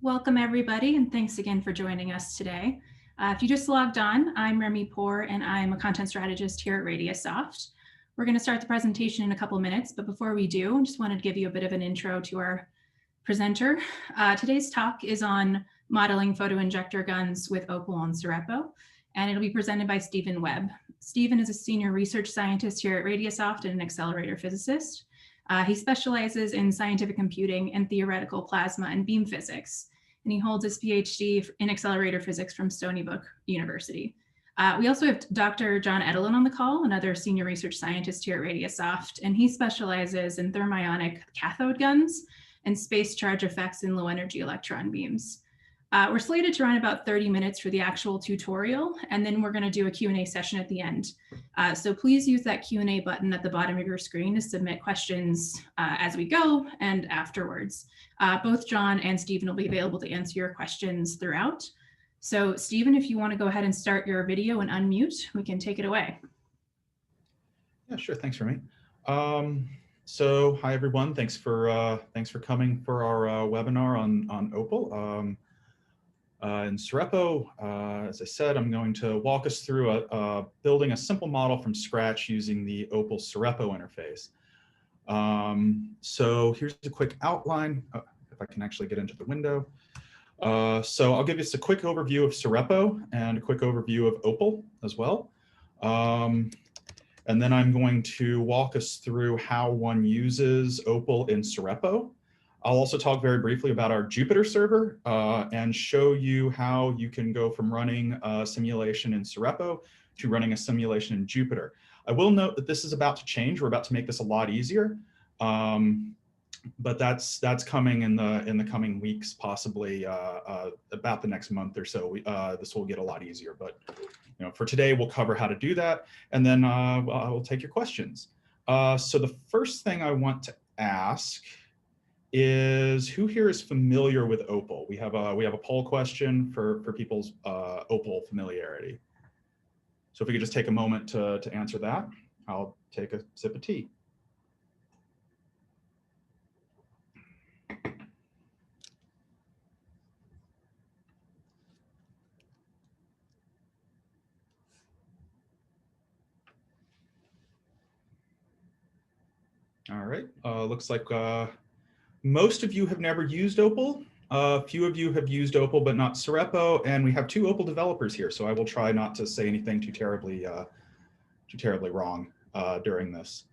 Welcome everybody, and thanks again for joining us today. If you just logged on, I'm Remy Poor, and I'm a content strategist here at Radiusoft. We're going to start the presentation in a couple minutes, but before we do, I just wanted to give you a bit of an intro to our presenter. Today's talk is on modeling photoinjector guns with OPAL and Sirepo, and it'll be presented by Stephen Webb. Stephen is a senior research scientist here at Radiusoft and an accelerator physicist. He specializes in scientific computing and theoretical plasma and beam physics, and he holds his PhD in accelerator physics from Stony Brook University. We also have Dr. John Edelin on the call, another senior research scientist here at Radiusoft, and he specializes in thermionic cathode guns and space charge effects in low energy electron beams. We're slated to run about 30 minutes for the actual tutorial, and then we're going to do a Q&A session at the end. So please use that Q&A button at the bottom of your screen to submit questions as we go and afterwards. Both John and Stephen will be available to answer your questions throughout. So Stephen, if you want to go ahead and start your video and unmute, we can take it away. Yeah, sure. Thanks, Remy. So hi, everyone. Thanks for coming for our webinar on OPAL. In Sirepo, as I said, I'm going to walk us through building a simple model from scratch using the OPAL Sirepo interface. So here's a quick outline, if I can actually get into the window. So I'll give you just a quick overview of Sirepo and a quick overview of OPAL as well. And then I'm going to walk us through how one uses OPAL in Sirepo. I'll also talk very briefly about our Jupyter server and show you how you can go from running a simulation in Sirepo to running a simulation in Jupyter. I will note that this is about to change. We're about to make this a lot easier, but that's coming in the coming weeks, possibly about the next month or so. This will get a lot easier, but for today we'll cover how to do that, and then I will take your questions. So the first thing I want to ask is, who here is familiar with OPAL? We have a poll question for people's OPAL familiarity. So if we could just take a moment to answer that, I'll take a sip of tea. All right, looks like most of you have never used OPAL. A few of you have used OPAL, but not Sirepo, and we have two OPAL developers here, so I will try not to say anything too terribly wrong during this.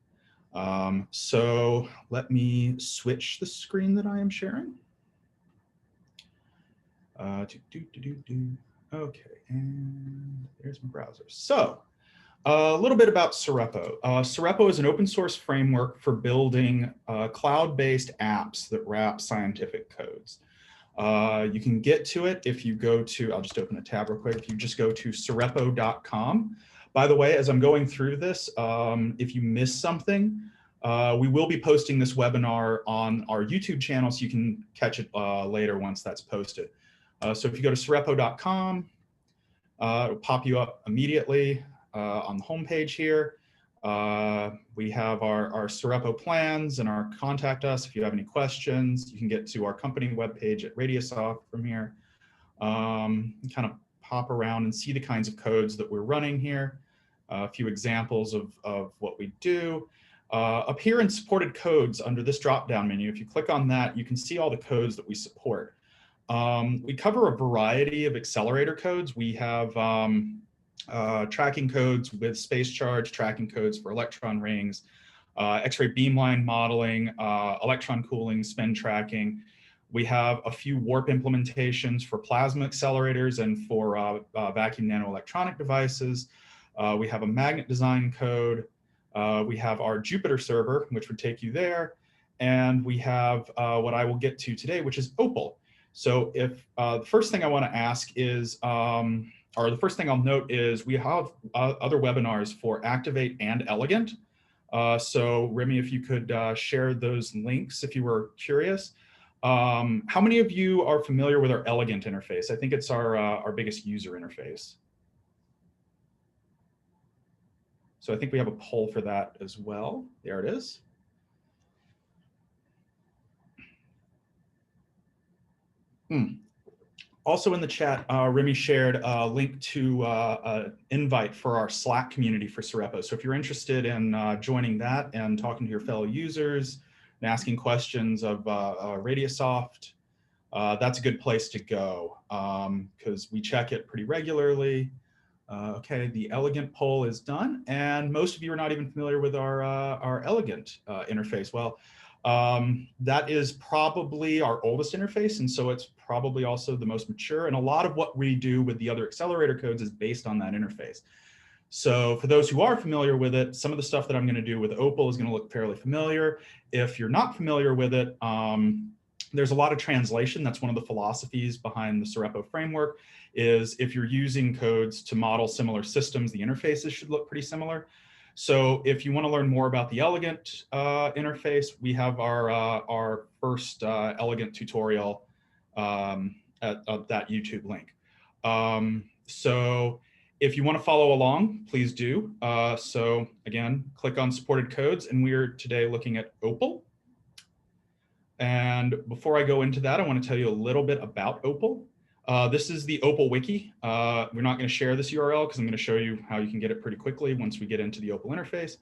So let me switch the screen that I am sharing. Okay, and there's my browser. So a little bit about Sirepo. Sirepo is an open source framework for building cloud-based apps that wrap scientific codes. You can get to it if you go to, I'll just open a tab real quick, if you just go to sirepo.com. By the way, as I'm going through this, if you miss something, we will be posting this webinar on our YouTube channel, so you can catch it later once that's posted. So if you go to sirepo.com, it'll pop you up immediately. On the homepage here, we have our Sirepo plans and our contact us if you have any questions. You can get to our company webpage at Radiusoft from here. Kind of pop around and see the kinds of codes that we're running here. A few examples of what we do. Up here in supported codes under this drop-down menu, if you click on that, you can see all the codes that we support. We cover a variety of accelerator codes. We have tracking codes with space charge, tracking codes for electron rings, X-ray beamline modeling, electron cooling, spin tracking. We have a few warp implementations for plasma accelerators and for vacuum nanoelectronic devices. We have a magnet design code. We have our Jupyter server, which would take you there. And we have what I will get to today, which is OPAL. So if the first thing I want to ask is, or the first thing I'll note is we have other webinars for Activate and Elegant. So Remy, if you could share those links if you were curious. How many of you are familiar with our Elegant interface? I think it's our biggest user interface. So I think we have a poll for that as well. There it is. Also in the chat, Remy shared a link to an invite for our Slack community for Sirepo. So if you're interested in joining that and talking to your fellow users and asking questions of Radiasoft, that's a good place to go because we check it pretty regularly. Okay, the elegant poll is done, and most of you are not even familiar with our elegant interface. Well, that is probably our oldest interface, and so it's probably also the most mature, and a lot of what we do with the other accelerator codes is based on that interface. So for those who are familiar with it, some of the stuff that I'm going to do with OPAL is going to look fairly familiar. If you're not familiar with it, there's a lot of translation. That's one of the philosophies behind the Sirepo framework, is if you're using codes to model similar systems, the interfaces should look pretty similar. So if you want to learn more about the elegant interface, we have our first elegant tutorial at that YouTube link. So if you want to follow along, please do. So again, click on supported codes, and we're today looking at OPAL. And before I go into that, I want to tell you a little bit about OPAL. This is the OPAL wiki. We're not going to share this URL because I'm going to show you how you can get it pretty quickly once we get into the OPAL interface.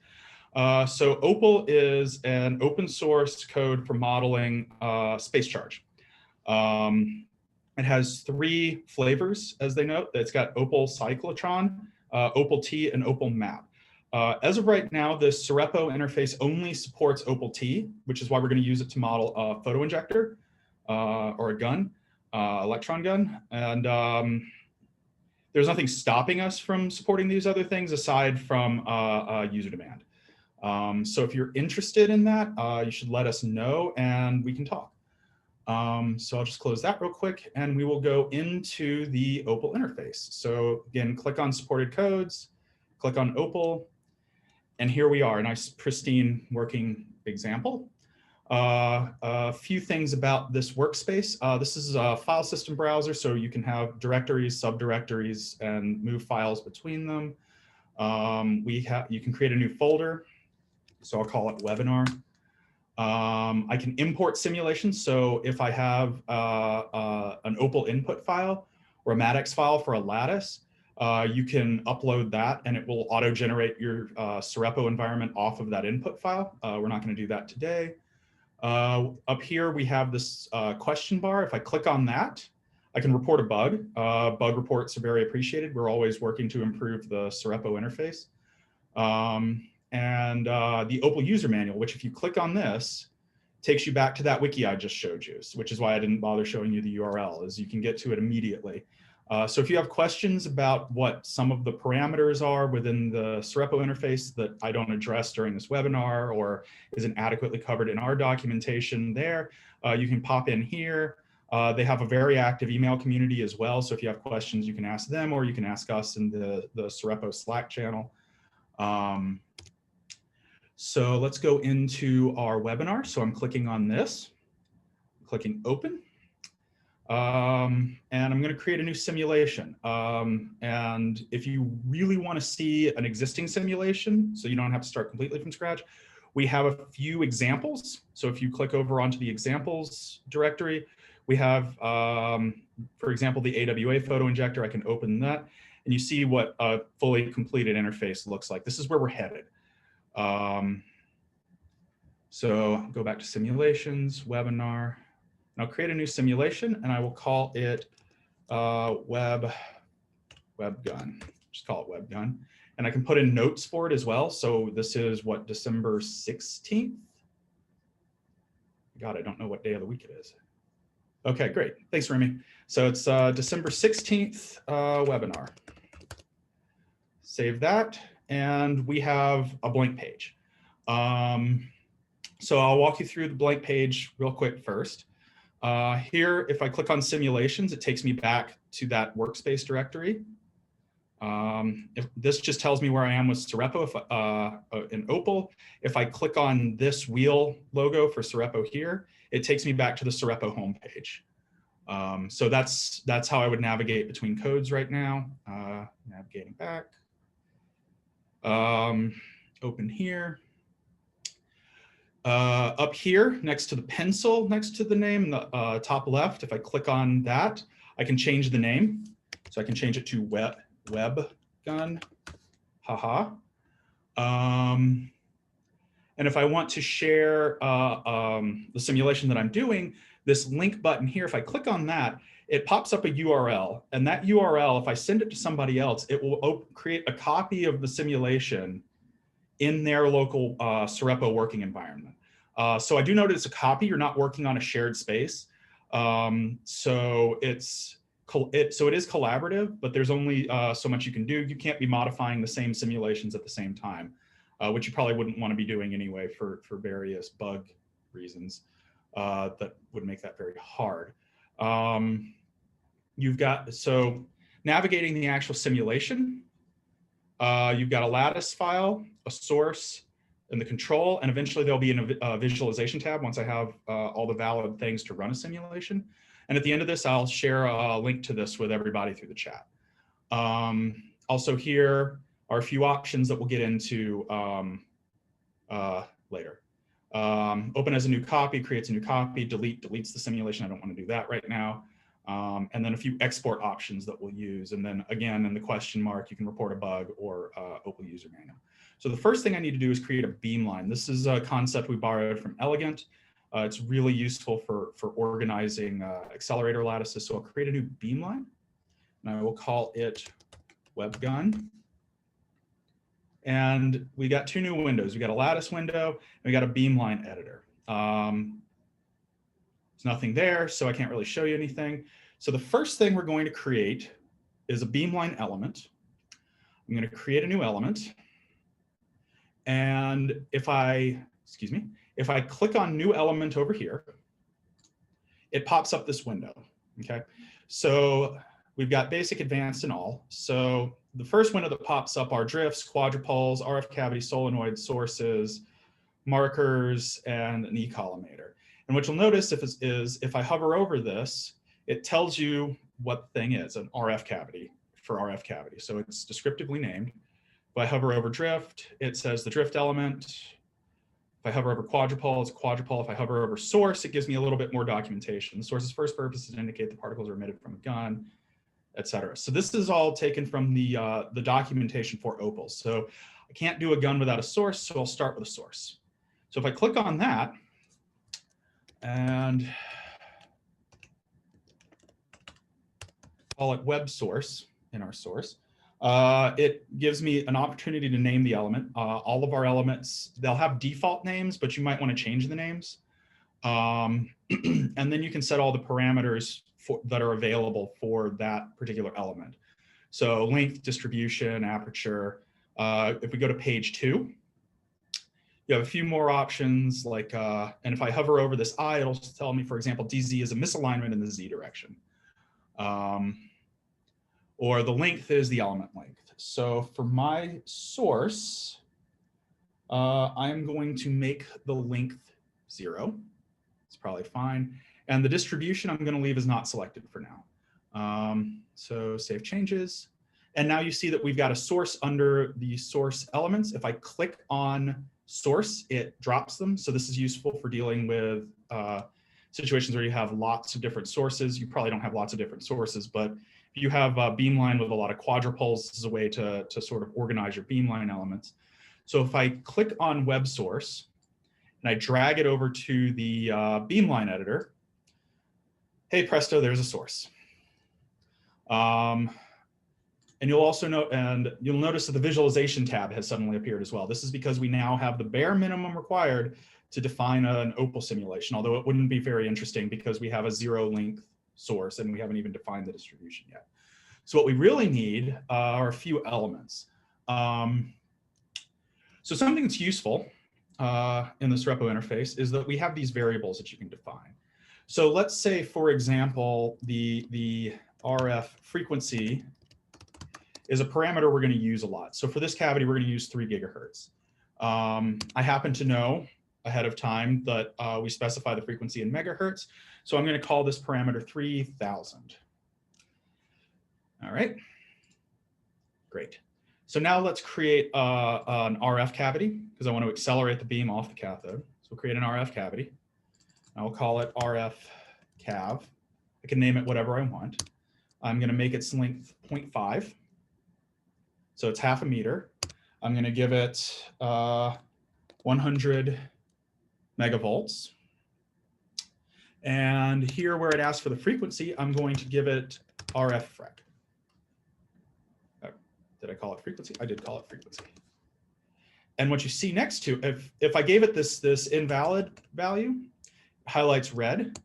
So OPAL is an open source code for modeling space charge. It has 3 flavors, as they note. It's got OPAL cyclotron, OPAL T, and OPAL map. As of right now, the Sirepo interface only supports OPAL T, which is why we're going to use it to model a photoinjector or a gun, electron gun. And there's nothing stopping us from supporting these other things aside from user demand. So if you're interested in that, you should let us know and we can talk. So I'll just close that real quick and we will go into the OPAL interface. So again, click on supported codes, click on OPAL, and here we are, a nice pristine working example. A few things about this workspace. This is a file system browser, so you can have directories, subdirectories, and move files between them. You can create a new folder, so I'll call it webinar. I can import simulations, so if I have an OPAL input file or a MATX file for a lattice, you can upload that and it will auto-generate your Sirepo environment off of that input file. We're not going to do that today. Up here, we have this question bar. If I click on that, I can report a bug. Bug reports are very appreciated. We're always working to improve the Sirepo interface. And the OPAL user manual, which if you click on this, takes you back to that wiki I just showed you, which is why I didn't bother showing you the URL, is you can get to it immediately. So if you have questions about what some of the parameters are within the Sirepo interface that I don't address during this webinar or isn't adequately covered in our documentation there, you can pop in here. They have a very active email community as well. So if you have questions, you can ask them or you can ask us in the Sirepo Slack channel. So let's go into our webinar. So I'm clicking on this, clicking open. And I'm going to create a new simulation. And if you really want to see an existing simulation, so you don't have to start completely from scratch, we have a few examples. So if you click over onto the examples directory, we have, for example, the AWA photoinjector. I can open that and you see what a fully completed interface looks like. This is where we're headed. So go back to simulations, webinar. And I'll create a new simulation and I will call it webgun. Just call it webgun. And I can put in notes for it as well. So this is what, December 16th? God, I don't know what day of the week it is. Okay, great. Thanks, Remy. So it's December 16th webinar. Save that. And we have a blank page. So I'll walk you through the blank page real quick first. Here, if I click on simulations, it takes me back to that workspace directory. If this just tells me where I am with Sirepo in OPAL. If I click on this wheel logo for Sirepo here, it takes me back to the Sirepo homepage. So that's how I would navigate between codes right now. Navigating back. Open here. Up here, next to the pencil, next to the name, the top left, if I click on that, I can change the name. So I can change it to web gun, haha. And if I want to share the simulation that I'm doing, this link button here, if I click on that, it pops up a URL. And that URL, if I send it to somebody else, it will create a copy of the simulation in their local Sirepo working environment. So I do note it's a copy. You're not working on a shared space. So it is collaborative, but there's only so much you can do. You can't be modifying the same simulations at the same time, which you probably wouldn't want to be doing anyway for various bug reasons that would make that very hard. You've got, so navigating the actual simulation, you've got a lattice file, a source, and the control, and eventually there'll be a visualization tab once I have all the valid things to run a simulation. And at the end of this, I'll share a link to this with everybody through the chat. Also here are a few options that we'll get into later. Open as a new copy, creates a new copy, deletes the simulation. I don't want to do that right now. And then a few export options that we'll use. And then again, in the question mark, you can report a bug or OPAL user manual. So the first thing I need to do is create a beamline. This is a concept we borrowed from Elegant. It's really useful for organizing accelerator lattices. So I'll create a new beamline, and I will call it WebGun. And we got two new windows. We got a lattice window, and we got a beamline editor. There's nothing there, so I can't really show you anything. So the first thing we're going to create is a beamline element. I'm going to create a new element. And if I click on new element over here, it pops up this window, okay? So we've got basic, advanced, and all. So the first window that pops up are drifts, quadrupoles, RF cavity, solenoid, sources, markers, and an e-collimator. And what you'll notice is if I hover over this, it tells you what the thing is, an RF cavity for RF cavity. So it's descriptively named. If I hover over drift, it says the drift element. If I hover over quadrupole, it's a quadrupole. If I hover over source, it gives me a little bit more documentation. The source's first purpose is to indicate the particles are emitted from a gun, et cetera. So this is all taken from the documentation for OPAL. So I can't do a gun without a source, so I'll start with a source. So if I click on that and call it web source in our source, it gives me an opportunity to name the element. All of our elements, they'll have default names, but you might want to change the names. And then you can set all the parameters that are available for that particular element. So length, distribution, aperture. If we go to page 2, you have a few more options like, and if I hover over this I, it'll tell me, for example, DZ is a misalignment in the Z direction. Or the length is the element length. So for my source, I'm going to make the length 0. It's probably fine. And the distribution I'm going to leave as not selected for now. So save changes. And now you see that we've got a source under the source elements. If I click on source, it drops them. So this is useful for dealing with situations where you have lots of different sources. You probably don't have lots of different sources, but if you have a beamline with a lot of quadrupoles, this is a way to sort of organize your beamline elements. So if I click on web source and I drag it over to the beamline editor, hey presto, there's a source. And you'll also you'll notice that the visualization tab has suddenly appeared as well. This is because we now have the bare minimum required to define an OPAL simulation, although it wouldn't be very interesting because we have a 0 length source and we haven't even defined the distribution yet. So what we really need are a few elements. So something that's useful in the Sirepo interface is that we have these variables that you can define. So let's say, for example, the RF frequency is a parameter we're going to use a lot. So for this cavity, we're going to use 3 gigahertz. I happen to know ahead of time that we specify the frequency in megahertz. So I'm going to call this parameter 3000. All right, great. So now let's create an RF cavity because I want to accelerate the beam off the cathode. So we'll create an RF cavity. I'll call it RF cav. I can name it whatever I want. I'm going to make its length 0.5. So it's half a meter. I'm going to give it 100 megavolts. And here where it asks for the frequency, I'm going to give it RF frec. Did I call it frequency? I did call it frequency. And what you see next to, if I gave it this invalid value, highlights red.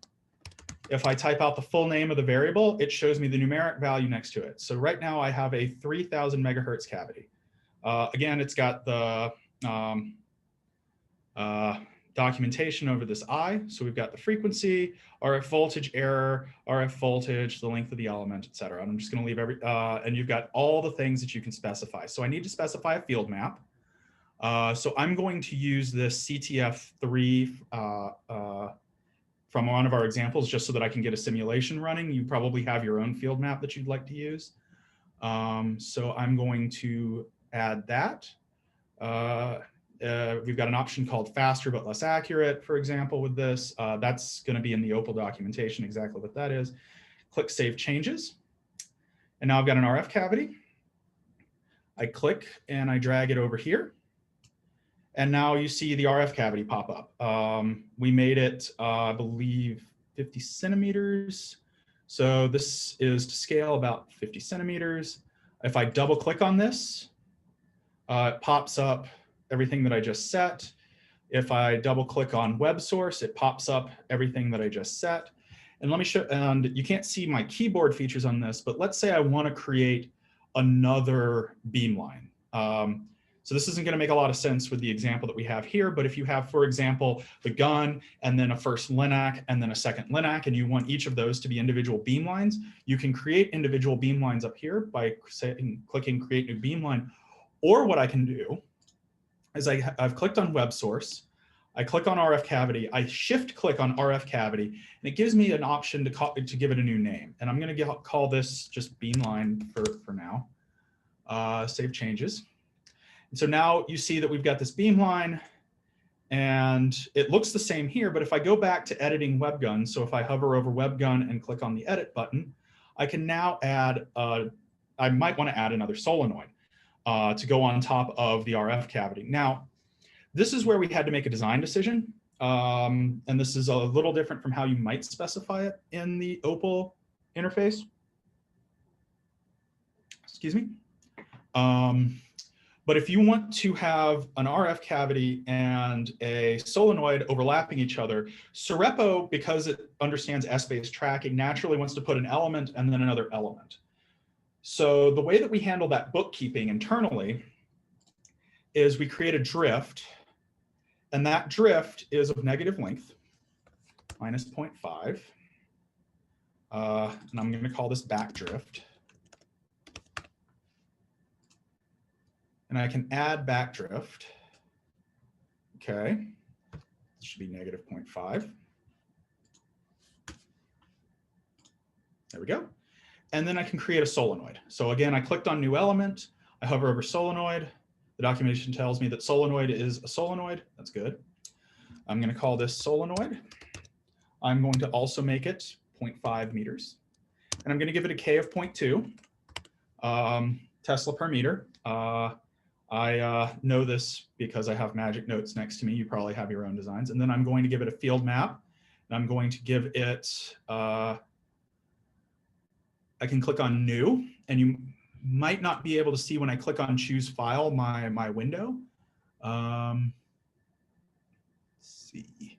If I type out the full name of the variable, it shows me the numeric value next to it. So right now I have a 3000 megahertz cavity. Again, it's got the documentation over this I. So we've got the frequency, RF voltage error, RF voltage, the length of the element, et cetera. And I'm just going to leave and you've got all the things that you can specify. So I need to specify a field map. So I'm going to use this CTF3 from one of our examples, just so that I can get a simulation running. You probably have your own field map that you'd like to use. So I'm going to add that. We've got an option called faster but less accurate, for example, with this. That's going to be in the OPAL documentation, exactly what that is. Click Save Changes. And now I've got an RF cavity. I click and I drag it over here. And now you see the RF cavity pop up. We made it, I believe, 50 centimeters. So this is to scale about 50 centimeters. If I double click on this, it pops up everything that I just set. If I double click on web source, it pops up everything that I just set. And let me show, and you can't see my keyboard features on this, but let's say I want to create another beamline. So this isn't going to make a lot of sense with the example that we have here, but if you have, for example, the gun and then a first linac and then a second linac, and you want each of those to be individual beamlines, you can create individual beamlines up here by clicking Create New Beamline. Or what I can do is I've clicked on web source, I click on RF cavity, I shift click on RF cavity, and it gives me an option to give it a new name. And I'm going to call this just Beamline for now. Save changes. And so now you see that we've got this beamline, and it looks the same here, but if I go back to editing WebGun, so if I hover over WebGun and click on the edit button, I can now add, I might want to add another solenoid to go on top of the RF cavity. Now, this is where we had to make a design decision, and this is a little different from how you might specify it in the OPAL interface. Excuse me. But if you want to have an RF cavity and a solenoid overlapping each other, Sirepo, because it understands S-based tracking, naturally wants to put an element and then another element. So the way that we handle that bookkeeping internally is we create a drift, and that drift is of negative length, minus 0.5. And I'm going to call this back drift. And I can add back drift. Okay, this should be negative 0.5. There we go. And then I can create a solenoid. So again, I clicked on new element. I hover over solenoid. The documentation tells me that solenoid is a solenoid. That's good. I'm going to call this solenoid. I'm going to also make it 0.5 meters. And I'm going to give it a K of 0.2 Tesla per meter. I know this because I have magic notes next to me. You probably have your own designs. And then I'm going to give it a field map. And I'm going to give it, I can click on new, and you might not be able to see when I click on choose file my window. Let's see,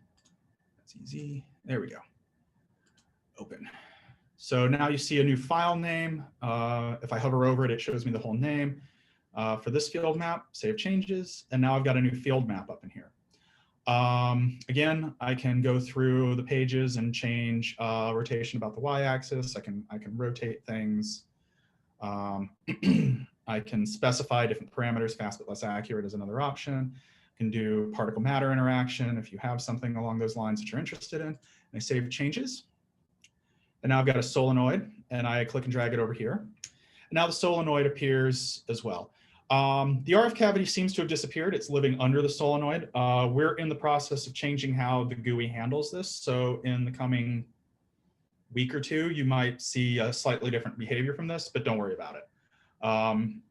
that's easy. There we go. Open. So now you see a new file name. If I hover over it, it shows me the whole name. For this field map, save changes, and now I've got a new field map up in here. Again, I can go through the pages and change rotation about the y-axis. I can rotate things. I can specify different parameters. Fast but less accurate is another option. I can do particle matter interaction if you have something along those lines that you're interested in. And I save changes. And now I've got a solenoid, and I click and drag it over here. And now the solenoid appears as well. The RF cavity seems to have disappeared. It's living under the solenoid. We're in the process of changing how the GUI handles this. So in the coming week or two, you might see a slightly different behavior from this, but don't worry about it.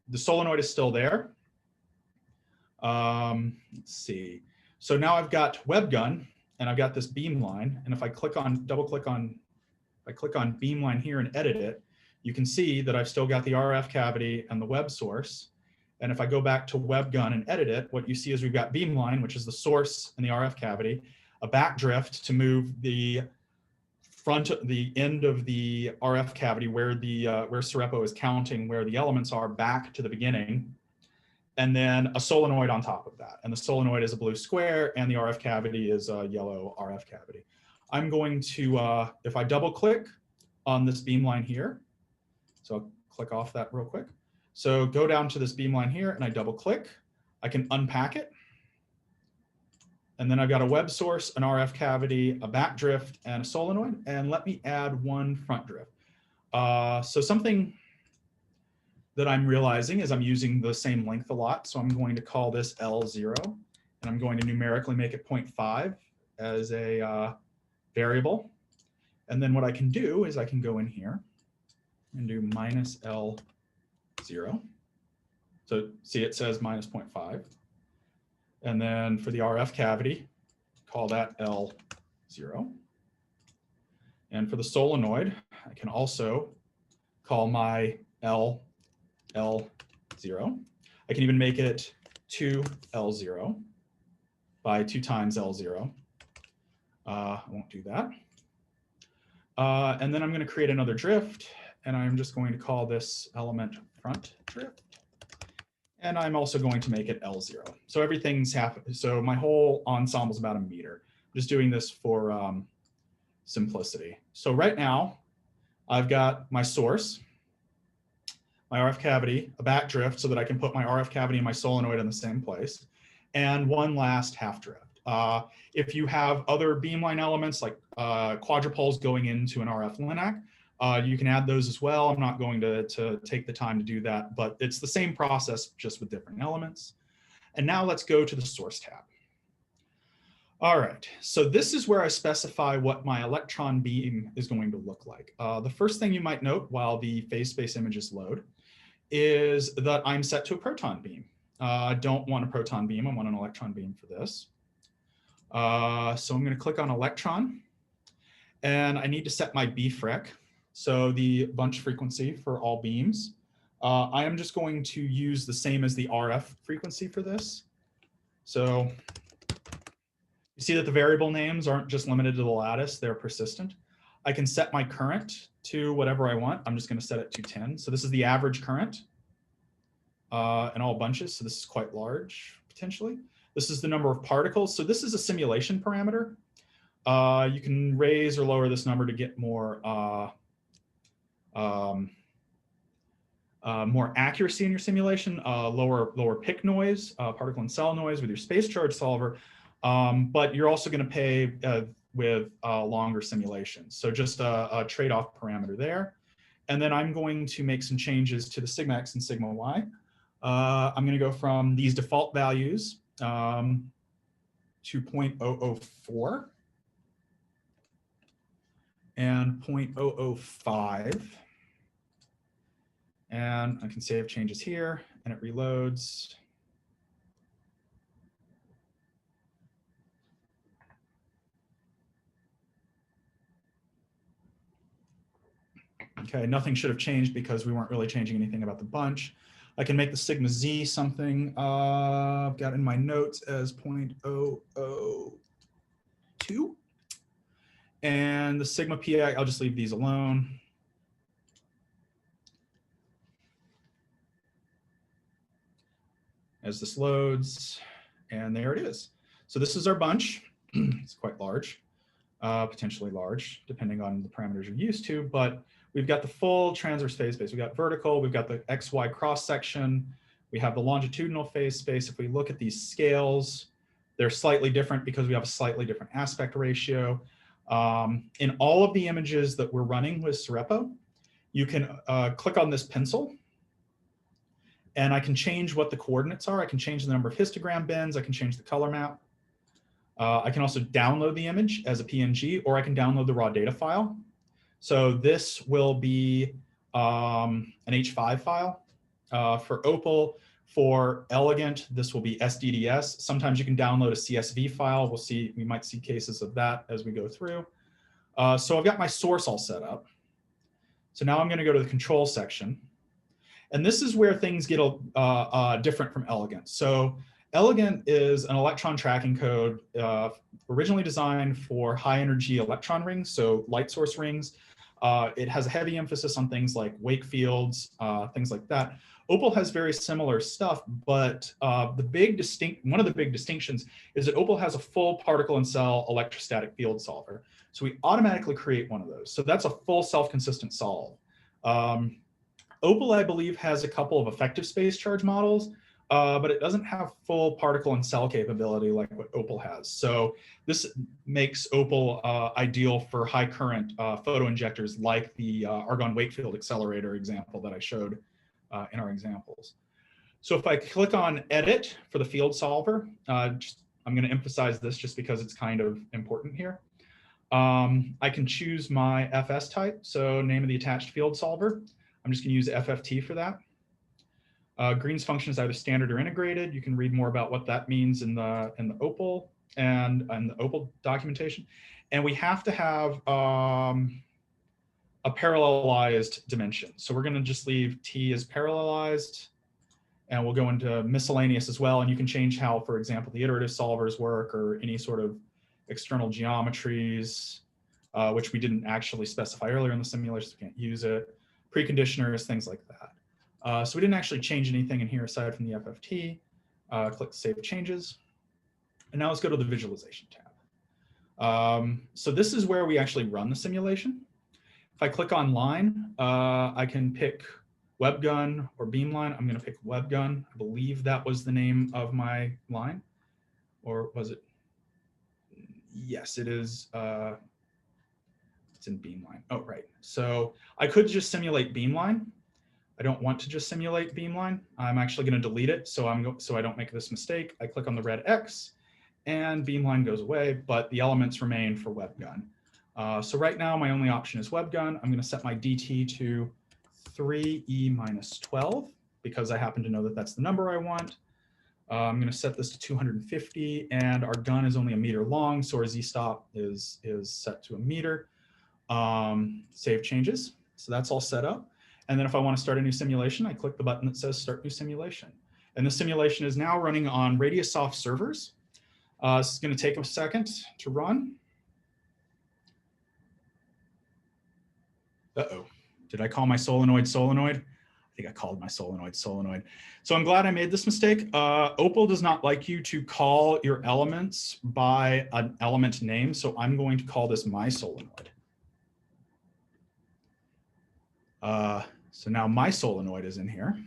The solenoid is still there. Let's see. So now I've got WebGun and I've got this Beamline. And if I click on, I click on Beamline here and edit it, you can see that I've still got the RF cavity and the web source. And if I go back to WebGun and edit it, what you see is we've got Beamline, which is the source and the RF cavity, a backdrift to move the the end of the RF cavity where where Sirepo is counting where the elements are back to the beginning, and then a solenoid on top of that. And the solenoid is a blue square and the RF cavity is a yellow RF cavity. I'm going to, if I double click on this Beamline here, so I'll click off that real quick. So go down to this Beamline here and I double click, I can unpack it. And then I've got a web source, an RF cavity, a back drift, and a solenoid. And let me add one front drift. So something that I'm realizing is I'm using the same length a lot. So I'm going to call this L0, and I'm going to numerically make it 0.5 as a variable. And then what I can do is I can go in here and do minus L0. So see, it says minus 0.5. And then for the RF cavity, call that L0. And for the solenoid, I can also call my L0. I can even make it 2L0 by 2 times L0. I won't do that. And then I'm going to create another drift, and I'm just going to call this element front drift. And I'm also going to make it L0. So everything's happening. So my whole ensemble is about 1 meter. I'm just doing this for simplicity. So right now, I've got my source, my RF cavity, a back drift so that I can put my RF cavity and my solenoid in the same place, and one last half drift. If you have other Beamline elements like quadrupoles going into an RF linac, you can add those as well. I'm not going to take the time to do that, but it's the same process, just with different elements. And now let's go to the source tab. All right, so this is where I specify what my electron beam is going to look like. The first thing you might note while the phase space images load is that I'm set to a proton beam. I don't want a proton beam, I want an electron beam for this. So I'm going to click on electron, and I need to set my BFREC. So the bunch frequency for all beams. I am just going to use the same as the RF frequency for this. So you see that the variable names aren't just limited to the lattice, they're persistent. I can set my current to whatever I want. I'm just going to set it to 10. So this is the average current in all bunches. So this is quite large, potentially. This is the number of particles. So this is a simulation parameter. You can raise or lower this number to get more more accuracy in your simulation, lower pick noise, particle and cell noise with your space charge solver, but you're also going to pay with longer simulations. So just a trade-off parameter there. And then I'm going to make some changes to the sigma x and sigma y. I'm going to go from these default values to 0.004 and 0.005. And I can save changes here, and it reloads. Okay, nothing should have changed because we weren't really changing anything about the bunch. I can make the sigma z something I've got in my notes as 0.002. And the sigma pi, I'll just leave these alone. As this loads, and there it is. So this is our bunch. It's quite large, potentially large, depending on the parameters you're used to, but we've got the full transverse phase space. We've got vertical, we've got the XY cross section, we have the longitudinal phase space. If we look at these scales, they're slightly different because we have a slightly different aspect ratio. In all of the images that we're running with Sirepo, you can click on this pencil, And I can change what the coordinates are. I can change the number of histogram bins. I can change the color map. I can also download the image as a PNG, or I can download the raw data file. So this will be an H5 file. For OPAL, for Elegant, this will be SDDS. Sometimes you can download a CSV file. We might see cases of that as we go through. So I've got my source all set up. So now I'm going to go to the control section. And this is where things get different from Elegant. So Elegant is an electron tracking code originally designed for high energy electron rings, so light source rings. It has a heavy emphasis on things like wake fields, things like that. OPAL has very similar stuff, but one of the big distinctions is that OPAL has a full particle and cell electrostatic field solver. So we automatically create one of those. So that's a full self-consistent solve. OPAL, I believe, has a couple of effective space charge models, but it doesn't have full particle and cell capability like what OPAL has. So this makes OPAL ideal for high current photoinjectors like the argon wake field accelerator example that I showed in our examples. So if I click on edit for the field solver, I'm going to emphasize this just because it's kind of important here. I can choose my FS type, so name of the attached field solver. I'm just going to use FFT for that. Green's function is either standard or integrated. You can read more about what that means in the OPAL and the OPAL documentation. And we have to have a parallelized dimension. So we're going to just leave T as parallelized, and we'll go into miscellaneous as well. And you can change how, for example, the iterative solvers work or any sort of external geometries, which we didn't actually specify earlier in the simulation, so we can't use it. Preconditioners, things like that. So we didn't actually change anything in here aside from the FFT. Click Save Changes. And now let's go to the Visualization tab. So this is where we actually run the simulation. If I click on line, I can pick WebGun or Beamline. I'm going to pick WebGun. I believe that was the name of my line. Or was it? Yes, it is. It's in Beamline. Oh, right. So I could just simulate Beamline. I don't want to just simulate Beamline. I'm actually going to delete it so I don't make this mistake. I click on the red X and Beamline goes away, but the elements remain for WebGun. So right now my only option is WebGun. I'm going to set my DT to 3E minus 12 because I happen to know that that's the number I want. I'm going to set this to 250, and our gun is only 1 meter long, so our Z-stop is set to 1 meter. Save changes. So that's all set up. And then if I want to start a new simulation, I click the button that says Start New Simulation. And the simulation is now running on RadiusSoft servers. This is going to take a second to run. Uh-oh. Did I call my solenoid solenoid? I think I called my solenoid solenoid. So I'm glad I made this mistake. OPAL does not like you to call your elements by an element name. So I'm going to call this my solenoid. So now my solenoid is in here.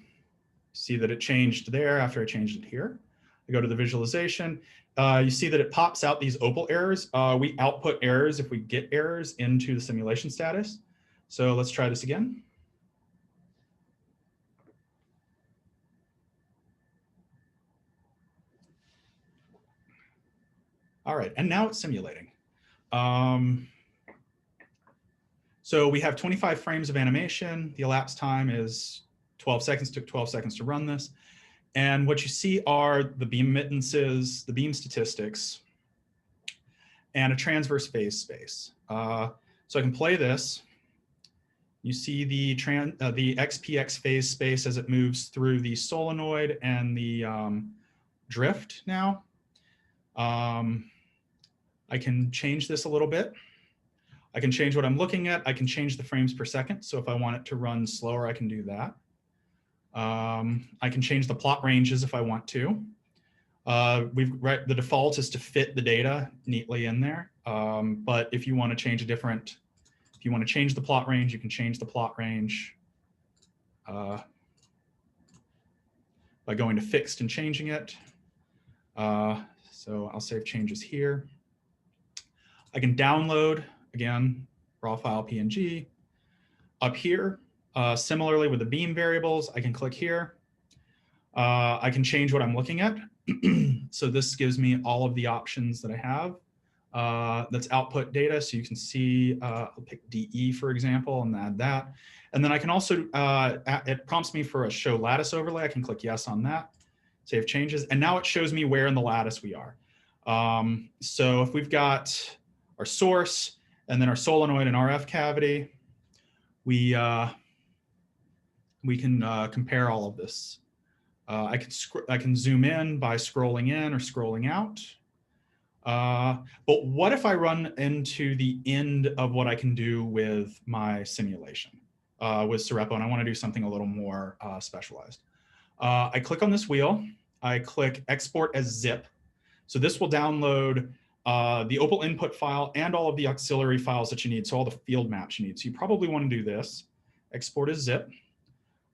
See that it changed there after I changed it here. I go to the visualization. You see that it pops out these OPAL errors. We output errors if we get errors into the simulation status. So let's try this again. All right, and now it's simulating. So we have 25 frames of animation. The elapsed time is 12 seconds, took 12 seconds to run this. And what you see are the beam emittances, the beam statistics, and a transverse phase space. So I can play this. You see the XPX phase space as it moves through the solenoid and the drift now. I can change this a little bit. I can change what I'm looking at. I can change the frames per second. So if I want it to run slower, I can do that. I can change the plot ranges if I want to. The default is to fit the data neatly in there. But if you want to change if you want to change the plot range, you can change the plot range by going to fixed and changing it. So I'll save changes here. I can download, again, raw file PNG. Up here, similarly with the beam variables, I can click here. I can change what I'm looking at. So this gives me all of the options that I have. That's output data. So you can see, I'll pick DE, for example, and add that. And then I can also, it prompts me for a show lattice overlay. I can click yes on that, save changes. And now it shows me where in the lattice we are. So if we've got our source and then our solenoid and RF cavity, we can compare all of this. I can zoom in by scrolling in or scrolling out. But what if I run into the end of what I can do with my simulation with Sirepo, and I want to do something a little more specialized? I click on this wheel. I click export as zip. So this will download the OPAL input file and all of the auxiliary files that you need. So all the field maps you need. So you probably want to do this. Export as zip.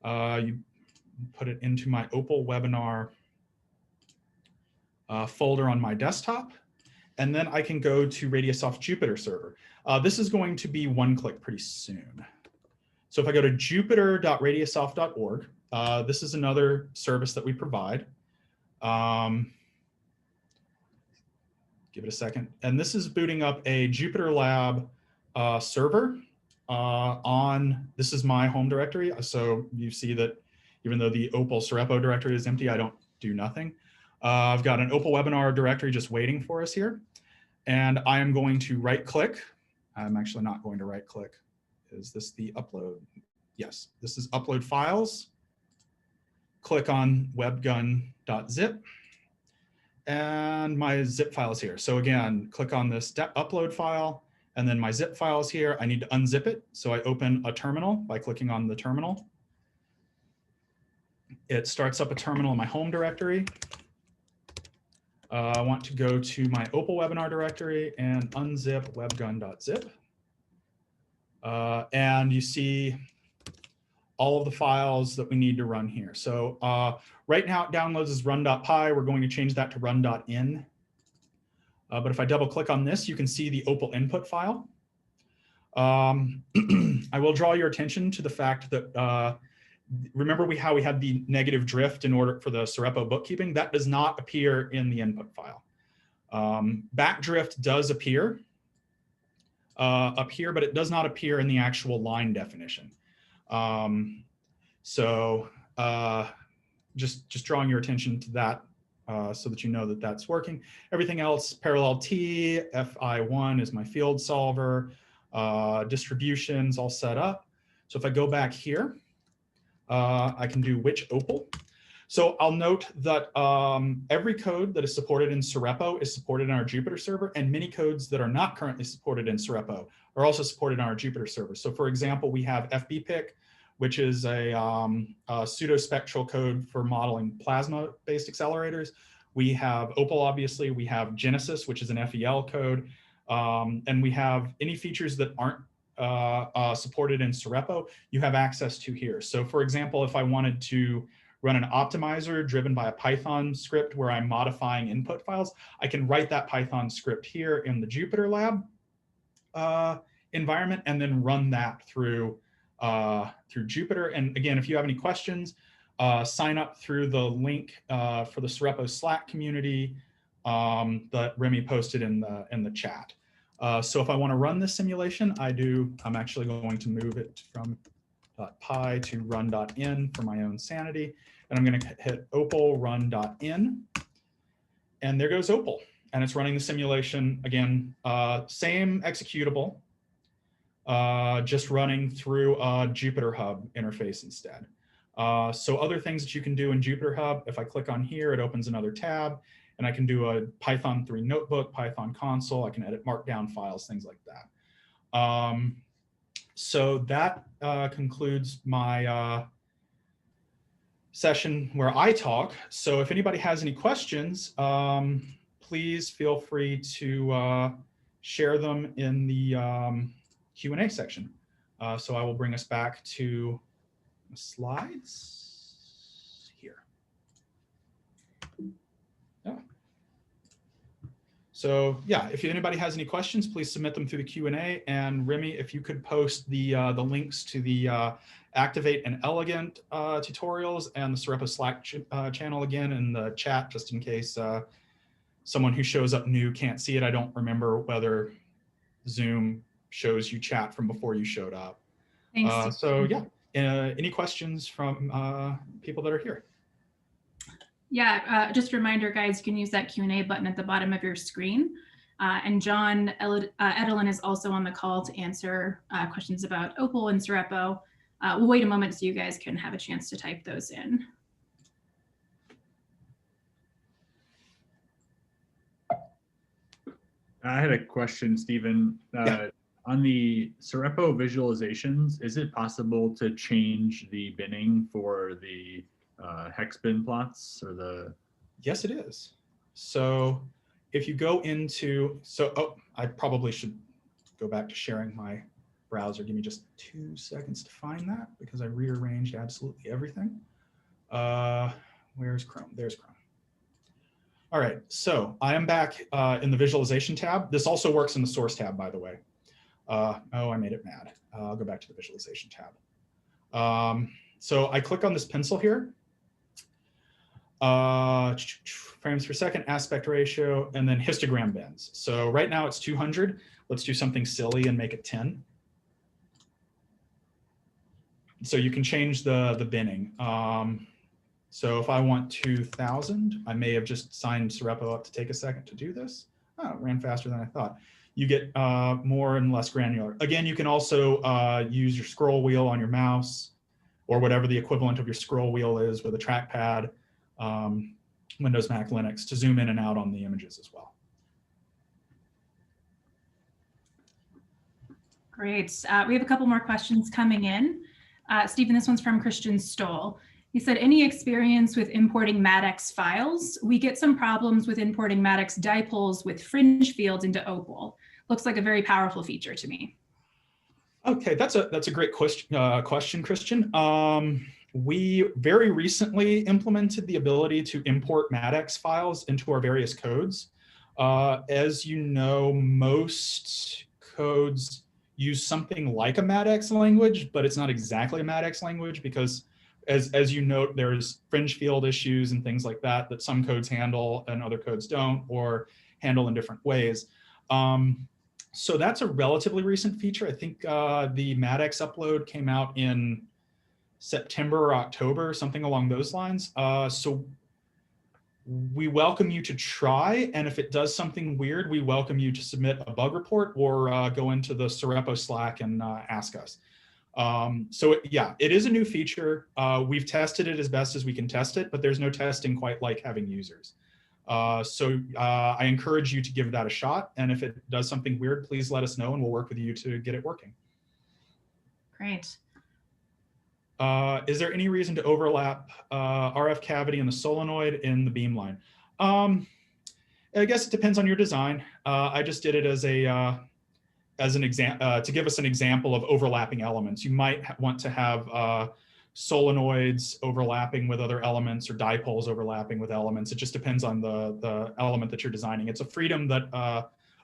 You put it into my OPAL webinar folder on my desktop. And then I can go to Radiusoft Jupyter server. This is going to be one click pretty soon. So if I go to jupyter.radiusoft.org, this is another service that we provide. Give it a second. And this is booting up a Jupyter Lab server this is my home directory. So you see that even though the OPAL Sirepo directory is empty, I don't do nothing. I've got an OPAL webinar directory just waiting for us here. And I am going to right click. I'm actually not going to right click. Is this the upload? Yes, this is upload files. Click on webgun.zip. And my zip file is here. So again, click on this upload file, and then my zip file is here. I need to unzip it. So I open a terminal by clicking on the terminal. It starts up a terminal in my home directory. I want to go to my OPAL webinar directory and unzip webgun.zip. And you see all of the files that we need to run here. So right now it downloads as run.py. We're going to change that to run.in. But if I double click on this, you can see the OPAL input file. I will draw your attention to the fact that remember how we had the negative drift in order for the Sirepo bookkeeping? That does not appear in the input file. Backdrift does appear up here, but it does not appear in the actual line definition. So just drawing your attention to that so that you know that that's working. Everything else, parallel T, FI1 is my field solver, distributions all set up. So if I go back here, I can do which OPAL. So I'll note that every code that is supported in Sirepo is supported in our Jupyter server, and many codes that are not currently supported in Sirepo are also supported in our Jupyter server. So for example, we have FBPIC, which is a pseudo-spectral code for modeling plasma-based accelerators. We have OPAL, obviously. We have Genesis, which is an FEL code. And we have any features that aren't supported in Sirepo, you have access to here. So for example, if I wanted to run an optimizer driven by a Python script where I'm modifying input files, I can write that Python script here in the Jupyter Lab environment and then run that through Jupyter. And again, if you have any questions, sign up through the link for the Sirepo Slack community that Remy posted in the chat. So if I want to run this simulation, I'm actually going to move it from .py to run.in for my own sanity. And I'm going to hit OPAL run.in. And there goes OPAL. And it's running the simulation again, same executable, just running through a Jupyter Hub interface instead. So other things that you can do in Jupyter Hub, if I click on here, it opens another tab, and I can do a Python 3 notebook, Python console. I can edit markdown files, things like that. So that concludes my session where I talk. So if anybody has any questions, please feel free to share them in the Q&A section. So I will bring us back to the slides here. Yeah. So yeah, if anybody has any questions, please submit them through the Q&A. And Remy, if you could post the links to the Activate and Elegant tutorials and the Sirepo Slack channel again in the chat, just in case someone who shows up new can't see it. I don't remember whether Zoom shows you chat from before you showed up. Thanks. So yeah, any questions from people that are here? Yeah, just a reminder, guys, you can use that Q&A button at the bottom of your screen. And John Edelin is also on the call to answer questions about OPAL and Sirepo. We'll wait a moment so you guys can have a chance to type those in. I had a question, Stephen. Yeah. On the Sirepo visualizations, is it possible to change the binning for the hex bin plots or the? Yes, it is. So if you go into, I probably should go back to sharing my browser. Give me just 2 seconds to find that because I rearranged absolutely everything. Where's Chrome? There's Chrome. All right, so I am back in the visualization tab. This also works in the source tab, by the way. Oh, I made it mad. I'll go back to the visualization tab. So I click on this pencil here. Frames per second, aspect ratio, and then histogram bins. So right now it's 200. Let's do something silly and make it 10. So you can change the binning. So if I want 2000, I may have just signed Sirepo up to take a second to do this. Oh, it ran faster than I thought. You get more and less granular. Again, you can also use your scroll wheel on your mouse or whatever the equivalent of your scroll wheel is with a trackpad, Windows, Mac, Linux, to zoom in and out on the images as well. Great. We have a couple more questions coming in. Stephen, this one's from Christian Stoll. He said, any experience with importing MATX files? We get some problems with importing MATX dipoles with fringe fields into OPAL. Looks like a very powerful feature to me. Okay, that's a great question, Christian. We very recently implemented the ability to import MATX files into our various codes. As you know, most codes use something like a MATX language, but it's not exactly a MATX language because as you note, there's fringe field issues and things like that that some codes handle and other codes don't, or handle in different ways. So that's a relatively recent feature. I think the MATX upload came out in September or October, something along those lines. So we welcome you to try, and if it does something weird, we welcome you to submit a bug report or go into the Sirepo Slack and ask us. So yeah, it is a new feature. We've tested it as best as we can test it, but there's no testing quite like having users. So I encourage you to give that a shot. And if it does something weird, please let us know and we'll work with you to get it working. Great. Is there any reason to overlap RF cavity and the solenoid in the Beamline? I guess it depends on your design. I just did it as an example to give us an example of overlapping elements. You might want to have solenoids overlapping with other elements or dipoles overlapping with elements. It just depends on the element that you're designing. It's a freedom that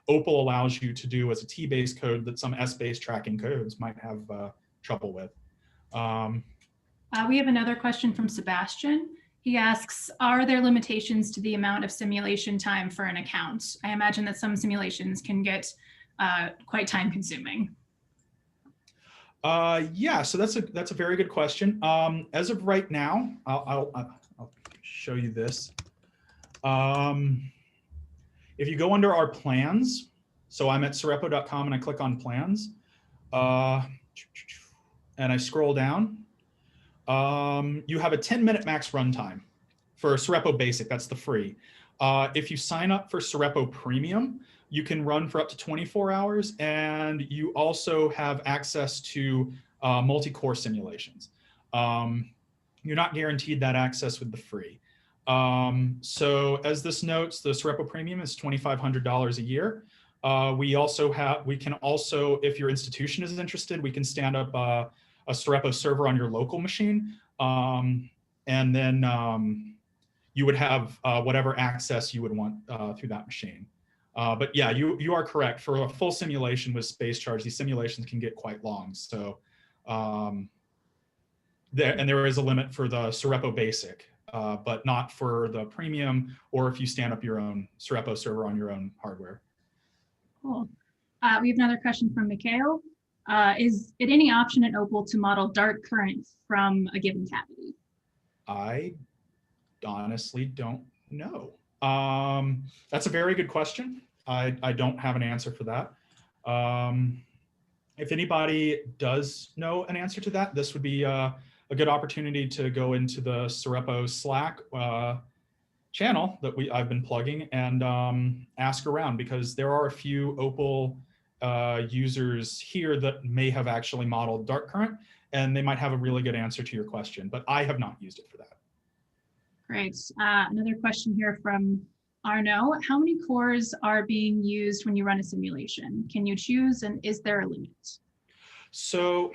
OPAL allows you to do as a T-based code that some S-based tracking codes might have trouble with. We have another question from Sebastian. He asks, are there limitations to the amount of simulation time for an account? I imagine that some simulations can get quite time consuming. Yeah, so that's a very good question. As of right now, I'll show you this. If you go under our plans, so I'm at sirepo.com and I click on plans, and I scroll down, you have a 10-minute max runtime for Sirepo Basic, that's the free. If you sign up for Sirepo Premium, you can run for up to 24 hours, and you also have access to multi-core simulations. You're not guaranteed that access with the free. So as this notes, the Sirepo Premium is $2,500 a year. We can also, if your institution is interested, we can stand up a Sirepo server on your local machine, and then you would have whatever access you would want through that machine. But yeah, you are correct. For a full simulation with space charge, these simulations can get quite long. So there is a limit for the Sirepo Basic, but not for the Premium or if you stand up your own Sirepo server on your own hardware. Cool. We have another question from Mikhail. Is it any option at OPAL to model dark current from a given cavity? I honestly don't know. That's a very good question. I don't have an answer for that. If anybody does know an answer to that, this would be a good opportunity to go into the Sirepo Slack channel that I've been plugging and ask around, because there are a few OPAL users here that may have actually modeled dark current, and they might have a really good answer to your question, but I have not used it for that. Great. Another question here from Arno. How many cores are being used when you run a simulation? Can you choose, and is there a limit? So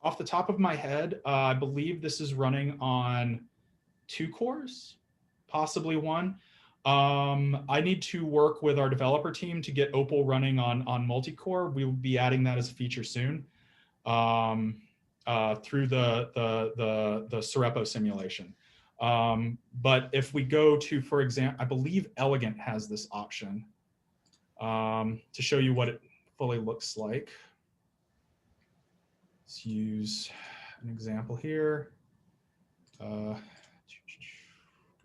off the top of my head, I believe this is running on 2 cores, possibly 1. I need to work with our developer team to get OPAL running on multi-core. We will be adding that as a feature soon through the Sirepo simulation. But if we go to, for example, I believe Elegant has this option to show you what it fully looks like. Let's use an example here.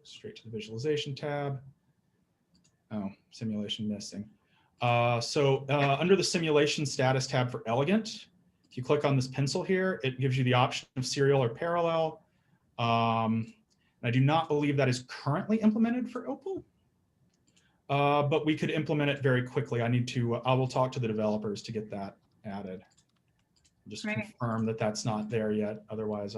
Straight to the visualization tab. Oh, simulation missing. Under the simulation status tab for Elegant, if you click on this pencil here, it gives you the option of serial or parallel. I do not believe that is currently implemented for OPAL, but we could implement it very quickly. I will talk to the developers to get that added. Just confirm that that's not there yet. Otherwise,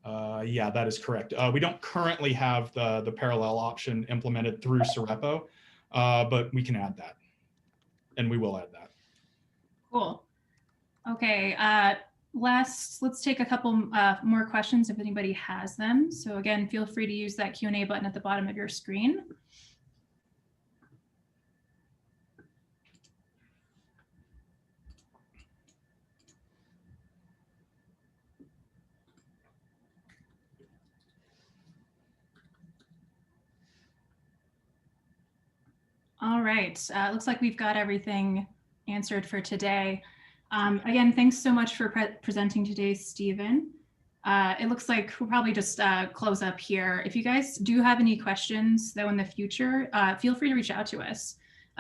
yeah, that is correct. We don't currently have the parallel option implemented through Sirepo, but we can add that, and we will add that. Cool. Okay. Let's take a couple more questions if anybody has them. So again, feel free to use that Q&A button at the bottom of your screen. All right, looks like we've got everything answered for today. Again, thanks so much for presenting today, Stephen. It looks like we'll probably just close up here. If you guys do have any questions, though, in the future, feel free to reach out to us.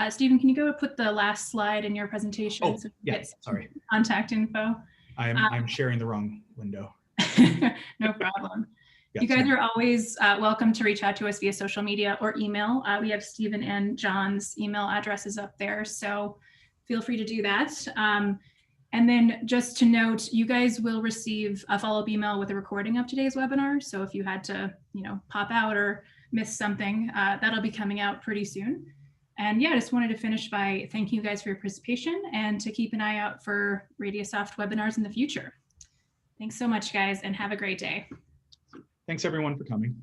Stephen, can you go put the last slide in your presentation? Oh, so yeah, sorry. Contact info. I'm sharing the wrong window. No problem. Yes, you guys are always welcome to reach out to us via social media or email. We have Stephen and John's email addresses up there, so feel free to do that. And then just to note, you guys will receive a follow-up email with a recording of today's webinar. So if you had to, pop out or miss something, that'll be coming out pretty soon. And yeah, I just wanted to finish by thanking you guys for your participation and to keep an eye out for Radiusoft webinars in the future. Thanks so much, guys, and have a great day. Thanks, everyone, for coming.